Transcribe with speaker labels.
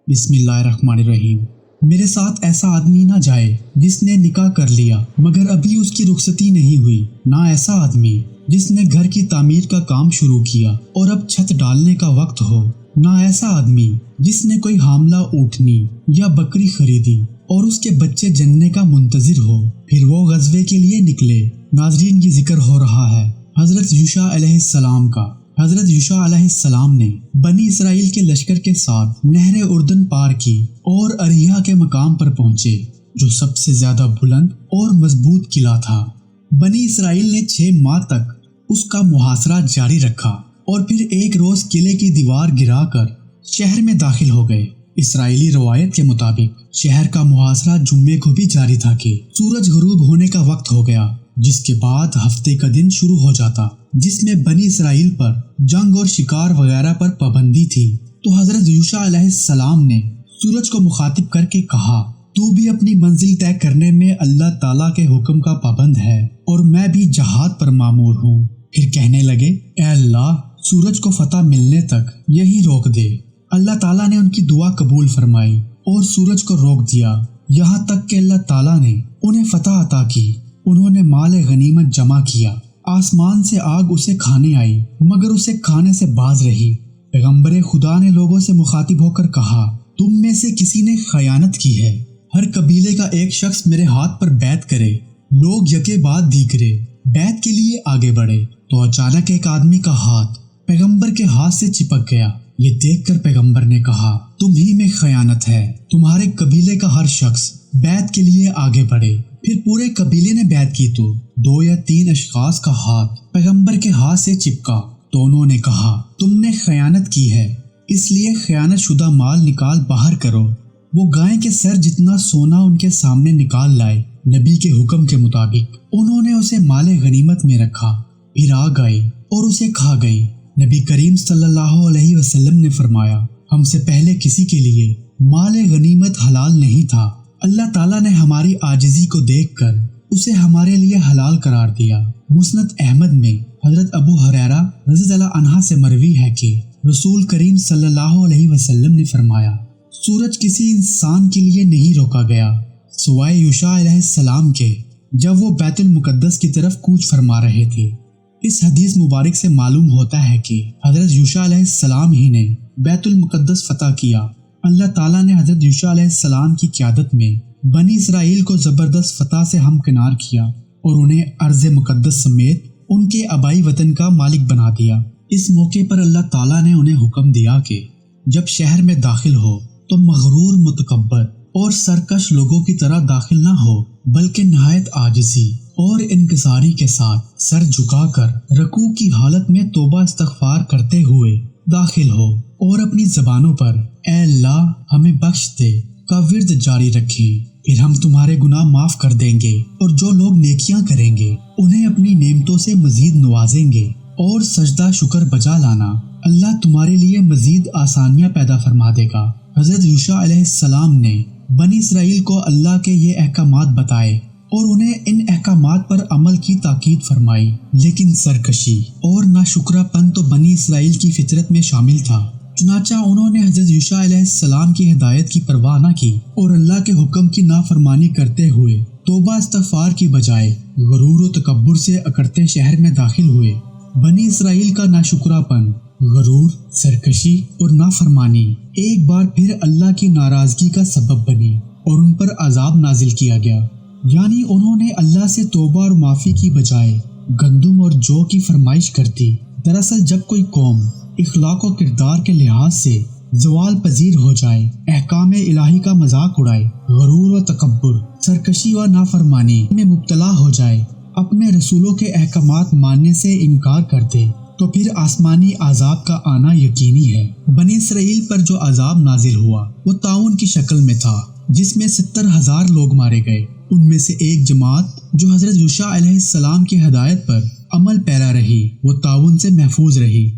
Speaker 1: بسم اللہ الرحمن الرحیم۔ میرے ساتھ ایسا آدمی نہ جائے جس نے نکاح کر لیا مگر ابھی اس کی رخصتی نہیں ہوئی، نہ ایسا آدمی جس نے گھر کی تعمیر کا کام شروع کیا اور اب چھت ڈالنے کا وقت ہو، نہ ایسا آدمی جس نے کوئی حاملہ اونٹنی یا بکری خریدی اور اس کے بچے جننے کا منتظر ہو پھر وہ غزوے کے لیے نکلے۔ ناظرین، یہ ذکر ہو رہا ہے حضرت یوشع علیہ السلام کا۔ حضرت یوشع علیہ السلام نے بنی اسرائیل کے لشکر کے ساتھ نہر اردن پار کی اور اریحا کے مقام پر پہنچے جو سب سے زیادہ بلند اور مضبوط قلعہ تھا۔ بنی اسرائیل نے 6 ماہ تک اس کا محاصرہ جاری رکھا اور پھر ایک روز قلعے کی دیوار گرا کر شہر میں داخل ہو گئے۔ اسرائیلی روایت کے مطابق شہر کا محاصرہ جمعے کو بھی جاری تھا کہ سورج غروب ہونے کا وقت ہو گیا، جس کے بعد ہفتے کا دن شروع ہو جاتا جس میں بنی اسرائیل پر جنگ اور شکار وغیرہ پر پابندی تھی۔ تو حضرت یوشع علیہ السلام نے سورج کو مخاطب کر کے کہا، تو بھی اپنی منزل طے کرنے میں اللہ تعالیٰ کے حکم کا پابند ہے اور میں بھی جہاد پر مامور ہوں۔ پھر کہنے لگے، اے اللہ، سورج کو فتح ملنے تک یہی روک دے۔ اللہ تعالیٰ نے ان کی دعا قبول فرمائی اور سورج کو روک دیا، یہاں تک کہ اللہ تعالیٰ نے انہیں فتح عطا کی۔ انہوں نے مال غنیمت جمع کیا، آسمان سے آگ اسے کھانے آئی مگر اسے کھانے سے باز رہی۔ پیغمبر خدا نے لوگوں سے مخاطب ہو کر کہا، تم میں سے کسی نے خیانت کی ہے، ہر قبیلے کا ایک شخص میرے ہاتھ پر بیعت کرے۔ لوگ یکے بعد دیگرے بیعت کے لیے آگے بڑھے تو اچانک ایک آدمی کا ہاتھ پیغمبر کے ہاتھ سے چپک گیا۔ یہ دیکھ کر پیغمبر نے کہا، تم ہی میں خیانت ہے، تمہارے قبیلے کا ہر شخص بیعت کے لیے آگے بڑھے۔ پھر پورے قبیلے نے بیعت کی تو 2 یا 3 اشخاص کا ہاتھ پیغمبر کے ہاتھ سے چپکا تو انہوں نے کہا، تم نے خیانت کی ہے، اس لیے خیانت شدہ مال نکال باہر کرو۔ وہ گائے کے سر جتنا سونا ان کے سامنے نکال لائے۔ نبی کے حکم کے مطابق انہوں نے اسے مال غنیمت میں رکھا، پھر آگ آئی اور اسے کھا گئی۔ نبی کریم صلی اللہ علیہ وسلم نے فرمایا، ہم سے پہلے کسی کے لیے مال غنیمت حلال نہیں تھا، اللہ تعالیٰ نے ہماری عاجزی کو دیکھ کر اسے ہمارے لیے حلال قرار دیا۔ مسند احمد میں حضرت ابو ہریرہ رضی اللہ عنہ سے مروی ہے کہ رسول کریم صلی اللہ علیہ وسلم نے فرمایا، سورج کسی انسان کے لیے نہیں روکا گیا سوائے یوشع علیہ السلام کے جب وہ بیت المقدس کی طرف کوچ فرما رہے تھے۔ اس حدیث مبارک سے معلوم ہوتا ہے کہ حضرت یوشع علیہ السلام ہی نے بیت المقدس فتح کیا۔ اللہ تعالیٰ نے حضرت یوشع علیہ السلام کی قیادت میں بنی اسرائیل کو زبردست فتح سے ہمکنار کیا اور انہیں ارض مقدس سمیت ان کے آبائی وطن کا مالک بنا دیا۔ اس موقع پر اللہ تعالیٰ نے انہیں حکم دیا کہ جب شہر میں داخل ہو تو مغرور، متکبر اور سرکش لوگوں کی طرح داخل نہ ہو بلکہ نہایت عاجزی اور انکساری کے ساتھ سر جھکا کر رکوع کی حالت میں توبہ استغفار کرتے ہوئے داخل ہو اور اپنی زبانوں پر اے اللہ ہمیں بخش دے کا ورد جاری رکھیں، پھر ہم تمہارے گناہ معاف کر دیں گے اور جو لوگ نیکیاں کریں گے انہیں اپنی نعمتوں سے مزید نوازیں گے اور سجدہ شکر بجا لانا، اللہ تمہارے لیے مزید آسانیاں پیدا فرما دے گا۔ حضرت یوشع علیہ السلام نے بنی اسرائیل کو اللہ کے یہ احکامات بتائے اور انہیں ان احکامات پر عمل کی تاکید فرمائی، لیکن سرکشی اور ناشکرا پن تو بنی اسرائیل کی فطرت میں شامل تھا۔ چنانچہ انہوں نے حضرت یوشع علیہ السلام کی ہدایت کی پرواہ نہ کی اور اللہ کے حکم کی نافرمانی کرتے ہوئے توبہ استغفار کی بجائے غرور و تکبر سے اکڑتے شہر میں داخل ہوئے۔ بنی اسرائیل کا ناشکرا پن، غرور، سرکشی اور نافرمانی ایک بار پھر اللہ کی ناراضگی کا سبب بنی اور ان پر عذاب نازل کیا گیا، یعنی انہوں نے اللہ سے توبہ اور معافی کی بجائے گندم اور جو کی فرمائش کرتی۔ دراصل جب کوئی قوم اخلاق و کردار کے لحاظ سے زوال پذیر ہو جائے، احکام الہی کا مذاق اڑائے، غرور و تکبر، سرکشی و نافرمانی میں مبتلا ہو جائے، اپنے رسولوں کے احکامات ماننے سے انکار کر دے، تو پھر آسمانی عذاب کا آنا یقینی ہے۔ بنی اسرائیل پر جو عذاب نازل ہوا وہ طاعون کی شکل میں تھا، جس میں 70,000 لوگ مارے گئے۔ ان میں سے ایک جماعت جو حضرت یوشع علیہ السلام کی ہدایت پر عمل پیرا رہی وہ طاعون سے محفوظ رہی۔